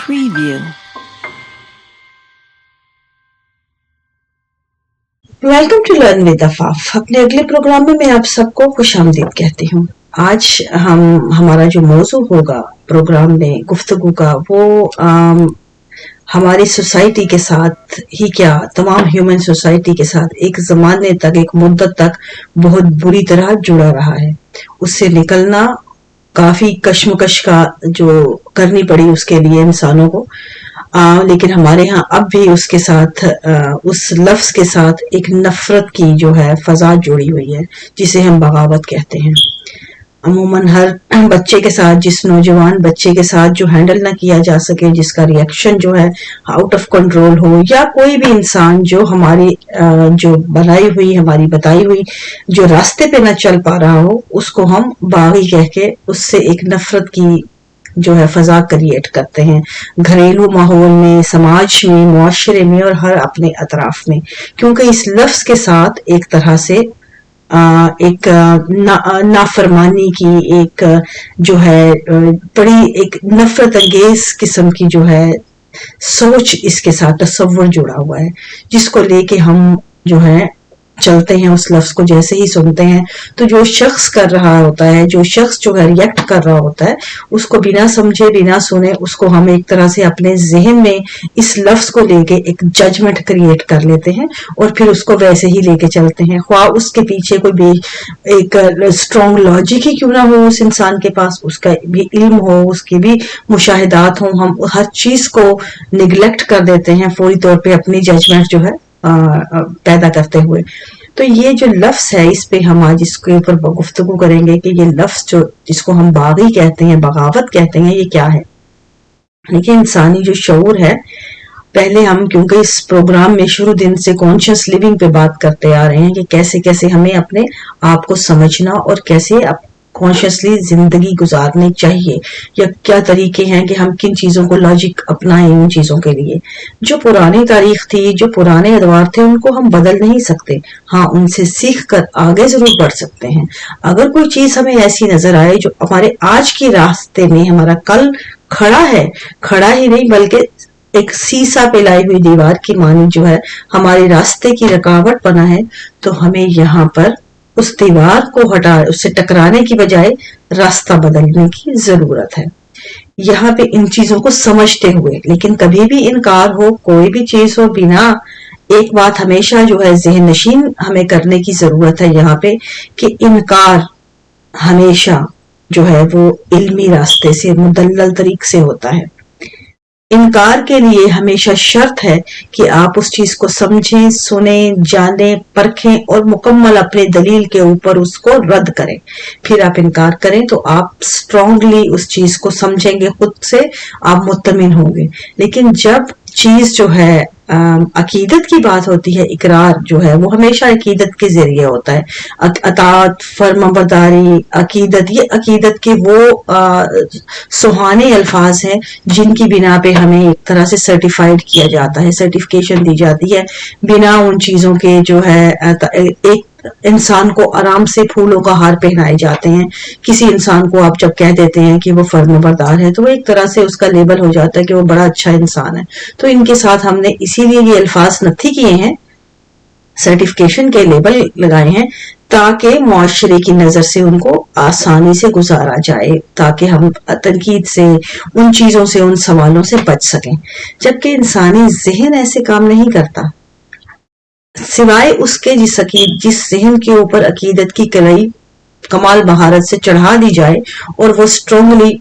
Preview. Welcome to learn with Afaf. अपने अगले programme में मैं आप सबको खुशामदीद कहती हूँ। आज हमारा जो मौजू होगा प्रोग्राम में गुफ्तगू का वो हमारी सोसाइटी के साथ ही क्या तमाम ह्यूमन सोसाइटी के साथ एक ज़माने तक एक मुद्दत तक बहुत बुरी तरह जुड़ा रहा है। उससे निकलना काफी कश्मकश का जो करनी पड़ी उसके लिए इंसानों को, लेकिन हमारे यहाँ अब भी उसके साथ उस लफ्ज के साथ एक नफरत की जो है फजा जुड़ी हुई है, जिसे हम बगावत कहते हैं। अमूमन हर बच्चे के साथ, जिस नौजवान बच्चे के साथ जो हैंडल ना किया जा सके, जिसका रिएक्शन जो है आउट ऑफ कंट्रोल हो, या कोई भी इंसान जो हमारी जो बनाई हुई हमारी बताई हुई जो रास्ते पे ना चल पा रहा हो, उसको हम बागी कह के उससे एक नफरत की जो है फजा क्रिएट करते हैं, घरेलू माहौल में, समाज में, मुआशरे में और हर अपने अतराफ में। क्योंकि इस लफ्ज के साथ एक तरह से एक नाफरमानी की एक जो है बड़ी एक नफरत अंगेज किस्म की जो है सोच इसके साथ तसव्वुर जुड़ा हुआ है, जिसको लेके हम जो है चलते हैं। उस लफ्ज को जैसे ही सुनते हैं तो जो शख्स कर रहा होता है, जो शख्स जो है रिएक्ट कर रहा होता है, उसको बिना समझे बिना सुने उसको हम एक तरह से अपने जहन में इस लफ्ज को लेके एक जजमेंट क्रिएट कर लेते हैं और फिर उसको वैसे ही लेके चलते हैं, ख्वाह उसके पीछे कोई एक स्ट्रॉन्ग लॉजिक ही क्यों ना हो उस इंसान के पास, उसका भी इल्म हो, उसके भी मुशाहिदात हो, हम हर चीज को निगलेक्ट कर देते हैं फौरी तौर पे अपनी जजमेंट जो है पैदा करते हुए। तो ये जो लफ्ज है, इस पे हम आज इसके ऊपर गुफ्तगू करेंगे कि ये लफ्ज जो जिसको हम बागी कहते हैं, बगावत कहते हैं, ये क्या है। देखिए, इंसानी जो शऊर है, पहले हम क्योंकि इस प्रोग्राम में शुरू दिन से कॉन्शियस लिविंग पे बात करते आ रहे हैं कि कैसे कैसे हमें अपने आप को समझना और कैसे कॉन्शियसली जिंदगी गुजारनी चाहिए, या क्या तरीके हैं कि हम किन चीजों को लॉजिक अपनाएं उन चीजों के लिए। जो पुरानी तारीख थी, जो पुराने अदवार थे, उनको हम बदल नहीं सकते। हाँ, उनसे सीख कर आगे जरूर बढ़ सकते हैं। अगर कोई चीज हमें ऐसी नजर आए जो हमारे आज के रास्ते में हमारा कल खड़ा है, खड़ा ही नहीं बल्कि एक सीसा पे लाई हुई दीवार की मानी जो है हमारे रास्ते की रुकावट बना है, तो हमें यहाँ पर उस दीवार को हटा, उससे टकराने की बजाय रास्ता बदलने की जरूरत है। यहाँ पे इन चीजों को समझते हुए, लेकिन कभी भी इनकार हो, कोई भी चीज हो, बिना एक बात हमेशा जो है ज़हन नशीन हमें करने की जरूरत है यहाँ पे कि इनकार हमेशा जो है वो इल्मी रास्ते से, मुदल्लल तरीक से होता है। इनकार के लिए हमेशा शर्त है कि आप उस चीज को समझें, सुने, जाने, परखें और मुकम्मल अपने दलील के ऊपर उसको रद्द करें। फिर आप इनकार करें तो आप स्ट्रांगली उस चीज को समझेंगे, खुद से आप मुत्तमिन होंगे। लेकिन जब चीज जो है अकीदत की बात होती है, इकरार जो है वो हमेशा अकीदत के जरिए होता है। अतात, फर्माबरदारी, अकीदत, ये अकीदत के वो सुहाने अल्फाज हैं जिनकी बिना पे हमें एक तरह से सर्टिफाइड किया जाता है, सर्टिफिकेशन दी जाती है। बिना उन चीजों के जो है एक इंसान को आराम से फूलों का हार पहनाए जाते हैं। किसी इंसान को आप जब कह देते हैं कि वो फर्माबरदार है, तो वो एक तरह से उसका लेबल हो जाता है कि वो बड़ा अच्छा इंसान है। तो इनके साथ हमने इसीलिए ये अल्फाज नथी किए हैं, सर्टिफिकेशन के लेबल लगाए हैं, ताकि मुआशरे की नजर से उनको आसानी से गुजारा जाए, ताकि हम तनकीद से, उन चीजों से, उन सवालों से बच सकें। जबकि इंसानी जहन ऐसे काम नहीं करता, सिवाय उसके जिस जहन के ऊपर अकीदत की कलई कमाल महारत से चढ़ा दी जाए और वो स्ट्रांगली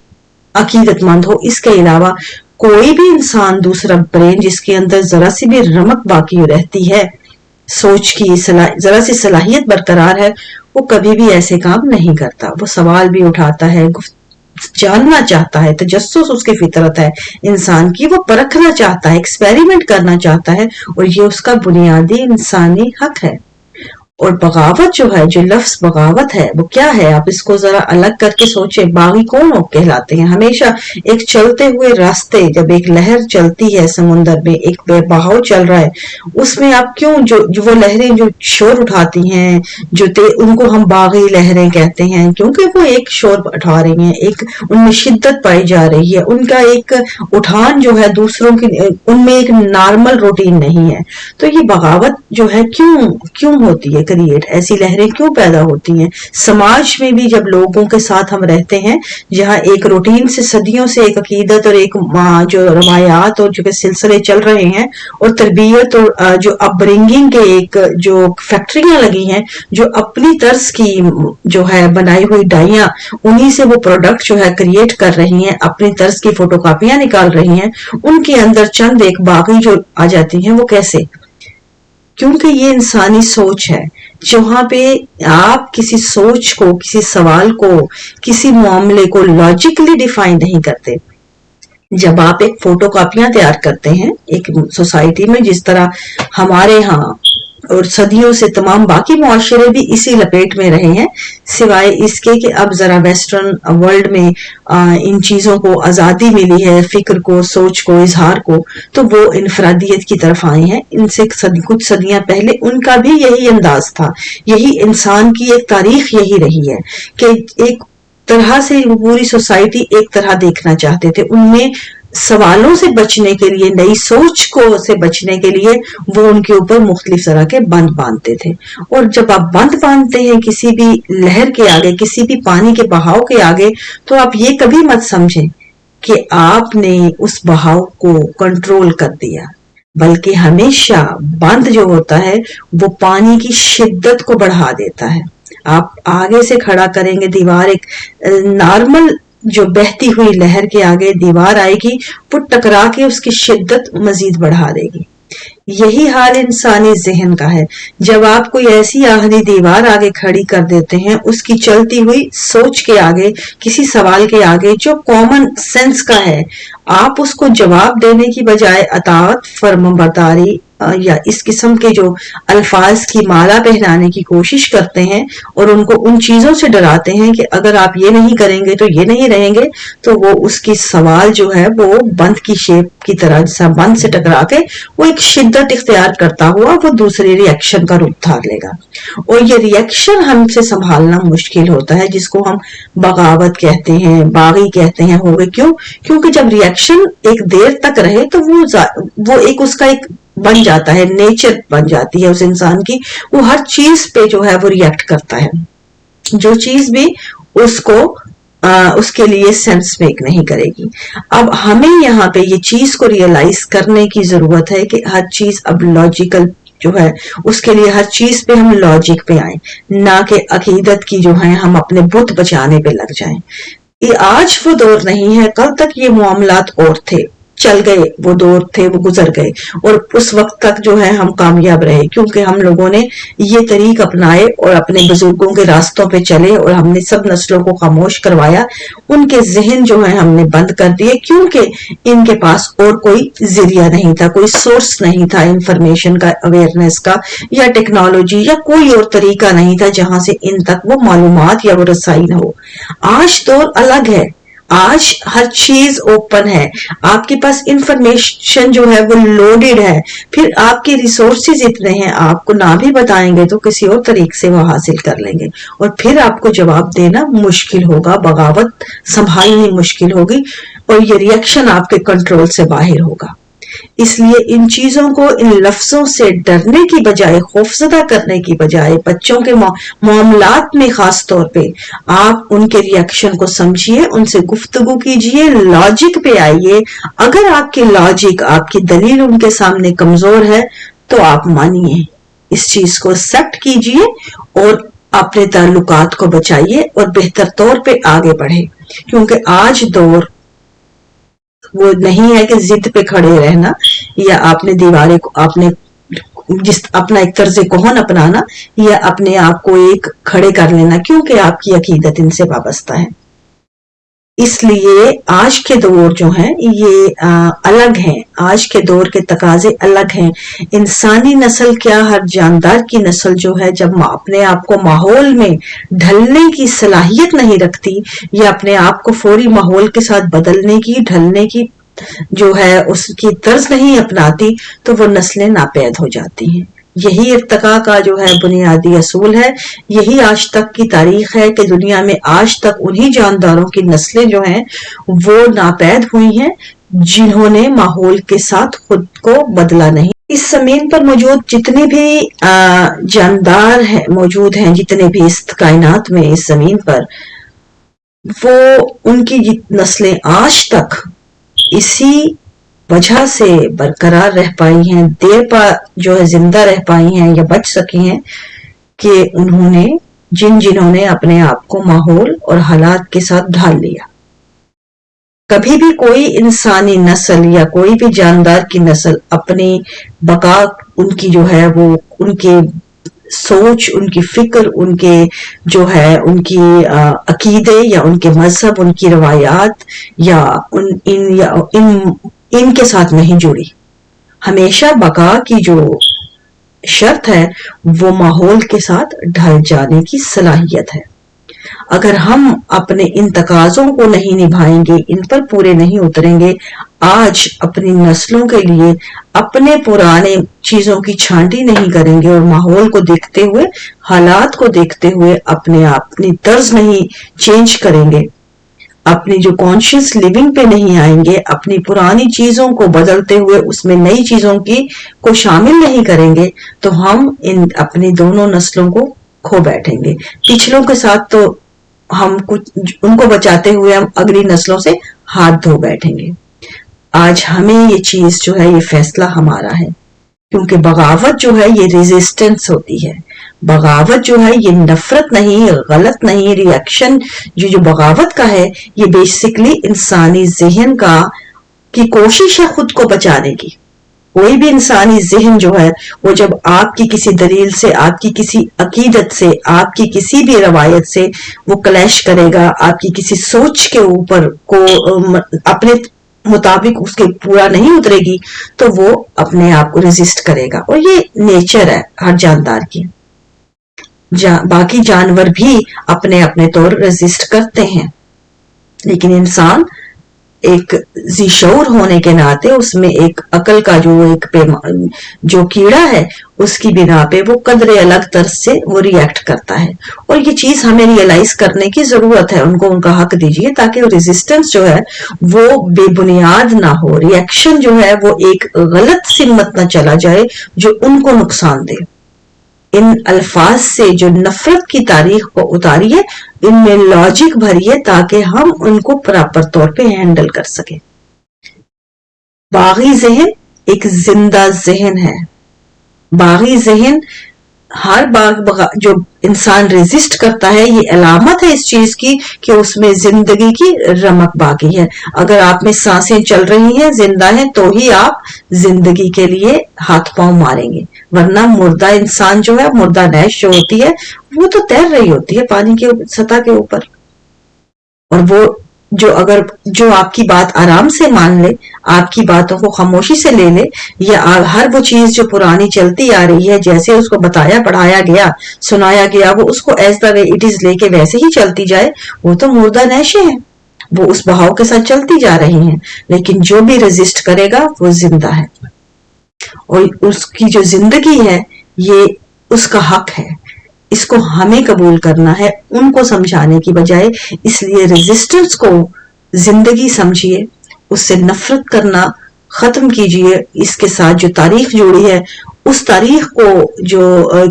अकीदतमंद हो। इसके अलावा कोई भी इंसान, दूसरा ब्रेन जिसके अंदर जरा सी भी रमक बाकी रहती है, सोच की जरा सी सलाहियत बरकरार है, वो कभी भी ऐसे काम नहीं करता। वो सवाल भी उठाता है, जानना चाहता है, तजस्सुस उसकी फितरत है इंसान की, वो परखना चाहता है, एक्सपेरिमेंट करना चाहता है, और ये उसका बुनियादी इंसानी हक है। और बगावत जो है, जो लफ्ज बगावत है वो क्या है, आप इसको जरा अलग करके सोचें। बागी कौन लोग कहलाते हैं? हमेशा एक चलते हुए रास्ते, जब एक लहर चलती है समुन्दर में, एक बहाव चल रहा है, उसमें आप क्यों जो वो लहरें जो शोर उठाती हैं, उनको हम बागी लहरें कहते हैं, क्योंकि वो एक शोर उठा रही हैं, एक उनमें शिद्दत पाई जा रही है, उनका एक उठान जो है दूसरों की, उनमें एक नॉर्मल रूटीन नहीं है। तो ये बगावत जो है क्यों होती है क्रिएट, ऐसी लहरें क्यों पैदा होती हैं? समाज में भी जब लोगों के साथ हम रहते हैं, जहाँ एक रूटीन से सदियों से एक अकीदत और एक जो रवायात और जो सिलसिले चल रहे हैं, और तरबियत और जो अपब्रिंगिंग के एक जो फैक्ट्रियां लगी हैं, जो अपनी तर्ज की जो है बनाई हुई डाइयां, उन्हीं से वो प्रोडक्ट जो है क्रिएट कर रही हैं, अपनी तर्ज की फोटोकॉपियां निकाल रही हैं, उनके अंदर चंद एक बागी जो आ जाती हैं, वो कैसे? क्योंकि ये इंसानी सोच है, जहां पे आप किसी सोच को, किसी सवाल को, किसी मामले को लॉजिकली डिफाइन नहीं करते। जब आप एक फोटोकॉपियां तैयार करते हैं एक सोसाइटी में, जिस तरह हमारे यहाँ और सदियों से तमाम बाकी मुआशरे भी इसी लपेट में रहे हैं, सिवाय इसके कि अब जरा वेस्टर्न वर्ल्ड में इन चीजों को आजादी मिली है, फिक्र को, सोच को, इजहार को, तो वो इनफरादियत की तरफ आए हैं। इनसे कुछ सदियां पहले उनका भी यही अंदाज था, यही इंसान की एक तारीख यही रही है कि एक तरह से पूरी सोसाइटी एक तरह देखना चाहते थे। उनमें सवालों से बचने के लिए, नई सोच को से बचने के लिए वो उनके ऊपर मुख्तलिफ तरह के बंद बांधते थे। और जब आप बंद बांधते हैं किसी भी लहर के आगे, किसी भी पानी के बहाव के आगे, तो आप ये कभी मत समझें कि आपने उस बहाव को कंट्रोल कर दिया, बल्कि हमेशा बंद जो होता है वो पानी की शिद्दत को बढ़ा देता है। आप आगे से खड़ा करेंगे दीवार, एक नॉर्मल जो बहती हुई लहर के आगे दीवार आएगी, वो टकरा के उसकी शिद्दत मजीद बढ़ा देगी। यही हाल इंसानी जहन का है। जब आप कोई ऐसी आहनी दीवार आगे खड़ी कर देते हैं, उसकी चलती हुई सोच के आगे, किसी सवाल के आगे जो कॉमन सेंस का है, आप उसको जवाब देने की बजाय अताअत, फर्माबरदारी या इस किस्म के जो अल्फाज की माला पहनाने की कोशिश करते हैं, और उनको उन चीजों से डराते हैं कि अगर आप ये नहीं करेंगे तो ये नहीं रहेंगे, तो वो उसकी सवाल जो है वो बंद की शेप की तरह, जैसा बंद से टकरा के वो एक शिद्दत इख्तियार करता हुआ वो दूसरे रिएक्शन का रूप धार लेगा। और ये रिएक्शन हमसे संभालना मुश्किल होता है, जिसको हम बगावत कहते हैं, बागी कहते हैं। हो गए क्यों? क्योंकि जब रिएक्शन एक देर तक रहे तो वो एक उसका एक बन जाता है, नेचर बन जाती है उस इंसान की। वो हर चीज पे जो है वो रिएक्ट करता है, जो चीज भी उसको उसके लिए सेंस मेक नहीं करेगी। अब हमें यहाँ पे ये चीज को रियलाइज करने की जरूरत है कि हर चीज अब लॉजिकल जो है, उसके लिए हर चीज पे हम लॉजिक पे आए, ना कि अकीदत की जो है हम अपने बुत बचाने पे लग जाएं। ये आज वो दौर नहीं है, कल तक ये मामलात और थे, चल गए, वो दौर थे, वो गुजर गए, और उस वक्त तक जो है हम कामयाब रहे, क्योंकि हम लोगों ने ये तरीक अपनाए और अपने बुजुर्गों के रास्तों पे चले, और हमने सब नस्लों को खामोश करवाया, उनके जहन जो है हमने बंद कर दिए, क्योंकि इनके पास और कोई जरिया नहीं था, कोई सोर्स नहीं था इंफॉर्मेशन का, अवेयरनेस का, या टेक्नोलॉजी, या कोई और तरीका नहीं था जहां से इन तक वो मालूमात या वो रसाई न हो। आज दौर अलग है, आज हर चीज ओपन है, आपके पास इंफॉर्मेशन जो है वो लोडेड है, फिर आपके रिसोर्सेज इतने हैं, आपको ना भी बताएंगे तो किसी और तरीके से वो हासिल कर लेंगे, और फिर आपको जवाब देना मुश्किल होगा, बगावत संभालनी मुश्किल होगी, और ये रिएक्शन आपके कंट्रोल से बाहर होगा। इसलिए इन चीजों को, इन लफ्जों से डरने की बजाय, खौफजदा करने की बजाय, बच्चों के मामलात में खास तौर पे आप उनके रिएक्शन को समझिए, उनसे गुफ्तगू कीजिए, लॉजिक पे आइए। अगर आपकी लॉजिक, आपकी दलील उनके सामने कमजोर है तो आप मानिए, इस चीज को एक्सेप्ट कीजिए और अपने ताल्लुकात को बचाइए और बेहतर तौर पे आगे बढ़े। क्योंकि आज दौर वो नहीं है कि जिद पे खड़े रहना, या आपने दीवारें को, आपने जिस अपना एक तर्ज कौन अपनाना, या अपने आप को एक खड़े कर लेना, क्योंकि आपकी अकीदत इनसे वाबस्ता है। اس لیے آج کے دور جو ہیں یہ الگ ہیں، آج کے دور کے تقاضے الگ ہیں. انسانی نسل کیا، ہر جاندار کی نسل جو ہے جب اپنے آپ کو ماحول میں ڈھلنے کی صلاحیت نہیں رکھتی یا اپنے آپ کو فوری ماحول کے ساتھ بدلنے کی، ڈھلنے کی جو ہے اس کی طرز نہیں اپناتی، تو وہ نسلیں ناپید ہو جاتی ہیں. یہی ارتقاء کا جو ہے بنیادی اصول ہے. یہی آج تک کی تاریخ ہے کہ دنیا میں آج تک انہی جانداروں کی نسلیں جو ہیں وہ ناپید ہوئی ہیں جنہوں نے ماحول کے ساتھ خود کو بدلا نہیں. اس زمین پر موجود جتنے بھی جاندار ہیں، موجود ہیں جتنے بھی اس کائنات میں، اس زمین پر، وہ ان کی نسلیں آج تک اسی وجہ سے برقرار رہ پائی ہیں، جو ہے زندہ رہ پائی ہیں یا بچ سکی ہیں کہ انہوں نے جنہوں نے اپنے آپ کو ماحول اور حالات کے ساتھ ڈھال لیا. کبھی بھی کوئی انسانی نسل یا کوئی بھی جاندار کی نسل اپنی بقا، ان کی جو ہے وہ ان کے سوچ، ان کی فکر، ان کے جو ہے ان کی عقیدے یا ان کے مذہب، ان کی روایات یا ان کے ساتھ نہیں جڑی. ہمیشہ بقا کی جو شرط ہے وہ ماحول کے ساتھ ڈھل جانے کی صلاحیت ہے. اگر ہم اپنے ان تقاضوں کو نہیں نبھائیں گے، ان پر پورے نہیں اتریں گے، آج اپنی نسلوں کے لیے اپنے پرانے چیزوں کی چھانٹی نہیں کریں گے اور ماحول کو دیکھتے ہوئے، حالات کو دیکھتے ہوئے اپنی طرز نہیں چینج کریں گے، اپنی جو کانشیس لیونگ پہ نہیں آئیں گے، اپنی پرانی چیزوں کو بدلتے ہوئے اس میں نئی چیزوں کو شامل نہیں کریں گے، تو ہم اپنی دونوں نسلوں کو کھو بیٹھیں گے. پچھلوں کے ساتھ تو ہم ان کو بچاتے ہوئے ہم اگلی نسلوں سے ہاتھ دھو بیٹھیں گے. آج ہمیں یہ چیز جو ہے، یہ فیصلہ ہمارا ہے، کیونکہ بغاوت جو ہے یہ ریزسٹنس ہوتی ہے. بغاوت جو ہے یہ نفرت نہیں، غلط نہیں. ری ایکشن جو بغاوت کا ہے یہ بیسیکلی انسانی ذہن کی کوشش ہے خود کو بچانے کی. کوئی بھی انسانی ذہن جو ہے وہ جب آپ کی کسی دلیل سے، آپ کی کسی عقیدت سے، آپ کی کسی بھی روایت سے وہ کلیش کرے گا، آپ کی کسی سوچ کے اوپر کو اپنے مطابق اس کے پورا نہیں اترے گی، تو وہ اپنے آپ کو ریزسٹ کرے گا. اور یہ نیچر ہے ہر جاندار کی. باقی جانور بھی اپنے اپنے طور ریزسٹ کرتے ہیں، لیکن انسان ایک ذی شعور ہونے کے ناطے اس میں ایک عقل کا جو کیڑا ہے اس کی بنا پہ وہ قدر الگ طرز سے وہ ریئیکٹ کرتا ہے. اور یہ چیز ہمیں ریئلائز کرنے کی ضرورت ہے. ان کا حق دیجیے تاکہ ریزسٹنس جو ہے وہ بے بنیاد نہ ہو، ریئیکشن جو ہے وہ ایک غلط سمت نہ چلا جائے جو ان کو نقصان دے. ان الفاظ سے جو نفرت کی تاریخ کو اتاریے، ان میں لاجک بھریے تاکہ ہم ان کو پراپر طور پہ ہینڈل کر سکیں. باغی ذہن ایک زندہ ذہن ہے. باغی ذہن ہر جو انسان ریزسٹ کرتا ہے یہ علامت ہے اس چیز کی کہ اس میں زندگی کی رمق باقی ہے. اگر آپ میں سانسیں چل رہی ہیں، زندہ ہیں، تو ہی آپ زندگی کے لیے ہاتھ پاؤں ماریں گے، ورنہ مردہ انسان جو ہے، مردہ نیش جو ہوتی ہے وہ تو تیر رہی ہوتی ہے پانی کے سطح کے اوپر. اور وہ جو آپ کی بات آرام سے مان لے، آپ کی باتوں کو خاموشی سے لے لے، یا ہر وہ چیز جو پرانی چلتی آ رہی ہے جیسے اس کو بتایا، پڑھایا گیا، سنایا گیا، وہ اس کو as the way it is لے کے ویسے ہی چلتی جائے، وہ تو مردہ نیشیں ہیں، وہ اس بہاؤ کے ساتھ چلتی جا رہی ہیں. لیکن جو بھی ریزسٹ کرے گا وہ زندہ ہے، اور اس کی جو زندگی ہے یہ اس کا حق ہے. اس کو ہمیں قبول کرنا ہے، ان کو سمجھانے کی بجائے. اس لیے ریزسٹنس کو زندگی سمجھیے، اس سے نفرت کرنا ختم کیجیے. اس کے ساتھ جو تاریخ جوڑی ہے اس تاریخ کو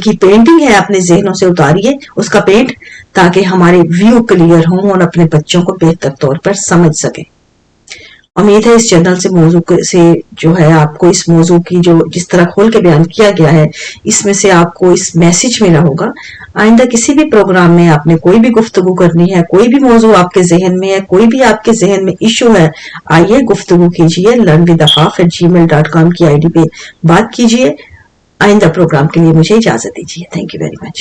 کی پینٹنگ ہے اپنے ذہنوں سے اتاریے اس کا پینٹ، تاکہ ہمارے ویو کلیئر ہوں اور اپنے بچوں کو بہتر طور پر سمجھ سکیں. امید ہے اس چینل سے موضوع سے جو ہے آپ کو اس موضوع کی جو جس طرح کھول کے بیان کیا گیا ہے اس میں سے آپ کو اس میسج ملا ہوگا. آئندہ کسی بھی پروگرام میں آپ نے کوئی بھی گفتگو کرنی ہے، کوئی بھی موضوع آپ کے ذہن میں ہے، کوئی بھی آپ کے ذہن میں ایشو ہے، آئیے گفتگو کیجیے. learnwithafaf@gmail.com کی ID پہ بات کیجیے. آئندہ پروگرام کے لیے مجھے اجازت دیجیے. Thank you very much.